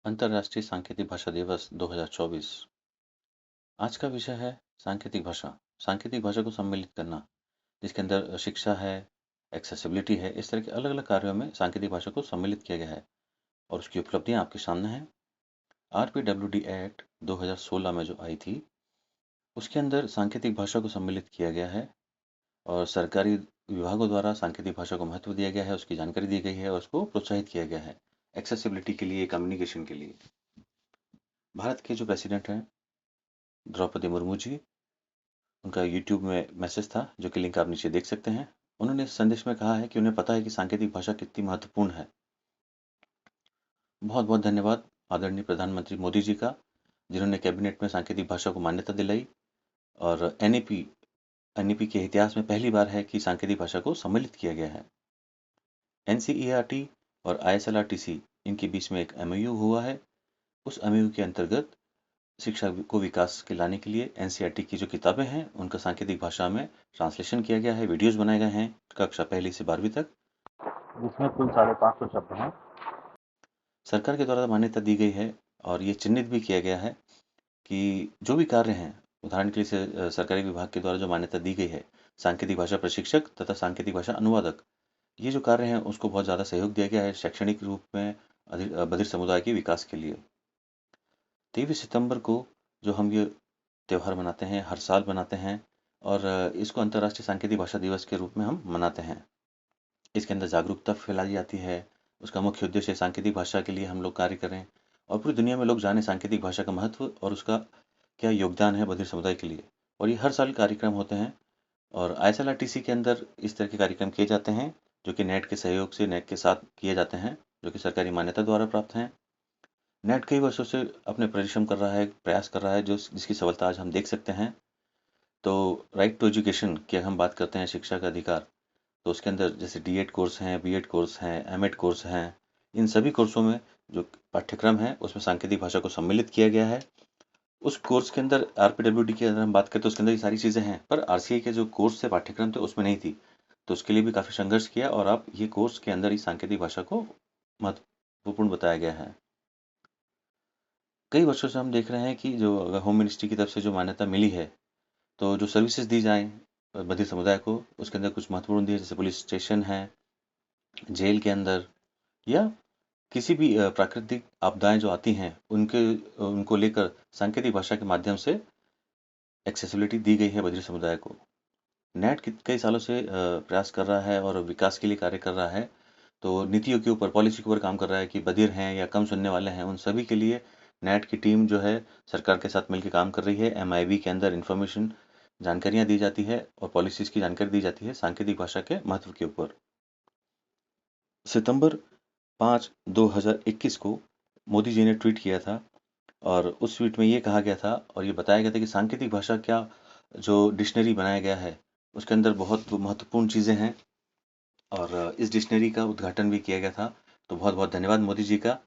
अंतर्राष्ट्रीय सांकेतिक भाषा दिवस 2024। आज का विषय है सांकेतिक भाषा। सांकेतिक भाषा को सम्मिलित करना, जिसके अंदर शिक्षा है, एक्सेसिबिलिटी है, इस तरह के अलग-अलग कार्यों में सांकेतिक भाषा को सम्मिलित किया गया है और उसकी उपलब्धियां आपके सामने हैं। आरपीडब्ल्यूडी एक्ट 2016 में जो आई थी, उसके अंदर सांकेतिक भाषा को सम्मिलित किया गया है और सरकारी विभागों द्वारा सांकेतिक भाषा को महत्व दिया गया है, उसकी जानकारी दी गई है और उसको प्रोत्साहित किया गया है एक्सेसिबिलिटी के लिए, कम्युनिकेशन के लिए। भारत के जो प्रेसिडेंट हैं द्रौपदी मुर्मू जी, उनका यूट्यूब में मैसेज था जो कि लिंक आप नीचे देख सकते हैं। उन्होंने इस संदेश में कहा है कि उन्हें पता है कि सांकेतिक भाषा कितनी महत्वपूर्ण है। बहुत बहुत धन्यवाद आदरणीय प्रधानमंत्री मोदी जी का, जिन्होंने कैबिनेट में सांकेतिक भाषा को मान्यता दिलाई और एनईपी के इतिहास में पहली बार है कि सांकेतिक भाषा को सम्मिलित किया गया है। एनसीईआरटी और आईएसएलआरटीसी इनके बीच में एक एमओयू हुआ है। उस एमओयू के अंतर्गत शिक्षा को विकास के लाने के लिए एनसीईआरटी की जो किताबें हैं उनका सांकेतिक भाषा में ट्रांसलेशन किया गया है, वीडियोस बनाए गए हैं कक्षा पहली से 12वीं तक, जिसमें कुल 550 शब्द हैं। सरकार के द्वारा मान्यता दी गई है और ये चिन्हित भी किया गया है कि जो भी कार्य हैं, उदाहरण के लिए सरकारी विभाग के द्वारा जो मान्यता दी गई है, सांकेतिक भाषा प्रशिक्षक तथा सांकेतिक भाषा अनुवादक, ये जो कार्य हैं उसको बहुत ज़्यादा सहयोग दिया गया है शैक्षणिक रूप में बधिर समुदाय के विकास के लिए। 23 सितंबर को जो हम ये त्यौहार मनाते हैं, हर साल मनाते हैं और इसको अंतर्राष्ट्रीय सांकेतिक भाषा दिवस के रूप में हम मनाते हैं। इसके अंदर जागरूकता फैलाई जाती है। उसका मुख्य उद्देश्य सांकेतिक भाषा के लिए हम लोग कार्य करें और पूरी दुनिया में लोग जानें सांकेतिक भाषा का महत्व और उसका क्या योगदान है बधिर समुदाय के लिए। और ये हर साल कार्यक्रम होते हैं और आईएसएलआरटीसी के अंदर इस तरह के कार्यक्रम किए जाते हैं जो कि नेट के सहयोग से, नेट के साथ किए जाते हैं, जो कि सरकारी मान्यता द्वारा प्राप्त हैं। नेट कई वर्षों से अपने परिश्रम कर रहा है, प्रयास कर रहा है, जिसकी सफलता आज हम देख सकते हैं। तो राइट टू एजुकेशन की अगर हम बात करते हैं, शिक्षा का अधिकार, तो उसके अंदर जैसे डीएड कोर्स हैं, बीएड कोर्स हैं, एमएड कोर्स हैं, इन सभी कोर्सों में जो पाठ्यक्रम है उसमें सांकेतिक भाषा को सम्मिलित किया गया है। उस कोर्स के अंदर आरपीडब्ल्यूडी की अगर हम बात करें तो उसके अंदर ये सारी चीज़ें हैं, पर आरसीए के जो कोर्स थे, पाठ्यक्रम थे, उसमें नहीं थी। तो उसके लिए भी काफ़ी संघर्ष किया और अब ये कोर्स के अंदर ही सांकेतिक भाषा को महत्वपूर्ण बताया गया है। कई वर्षों से हम देख रहे हैं कि जो अगर होम मिनिस्ट्री की तरफ से जो मान्यता मिली है, तो जो सर्विसेज दी जाएँ बधिर समुदाय को, उसके अंदर कुछ महत्वपूर्ण दिए, जैसे पुलिस स्टेशन है, जेल के अंदर, या किसी भी प्राकृतिक आपदाएँ जो आती हैं, उनको लेकर सांकेतिक भाषा के माध्यम से एक्सेसिबिलिटी दी गई है बधिर समुदाय को। नेट कई सालों से प्रयास कर रहा है और विकास के लिए कार्य कर रहा है। तो नीतियों के ऊपर, पॉलिसी के ऊपर काम कर रहा है कि बधिर हैं या कम सुनने वाले हैं, उन सभी के लिए नेट की टीम जो है सरकार के साथ मिलकर काम कर रही है। एमआईबी के अंदर इन्फॉर्मेशन, जानकारियाँ दी जाती है और पॉलिसीज़ की जानकारी दी जाती है सांकेतिक भाषा के महत्व के ऊपर। सितंबर 5, 2021 को मोदी जी ने ट्वीट किया था और उस ट्वीट में ये कहा गया था और ये बताया गया था कि सांकेतिक भाषा क्या, जो डिक्शनरी बनाया गया है, उसके अंदर बहुत महत्वपूर्ण चीज़ें हैं और इस डिक्शनरी का उद्घाटन भी किया गया था। तो बहुत बहुत धन्यवाद मोदी जी का।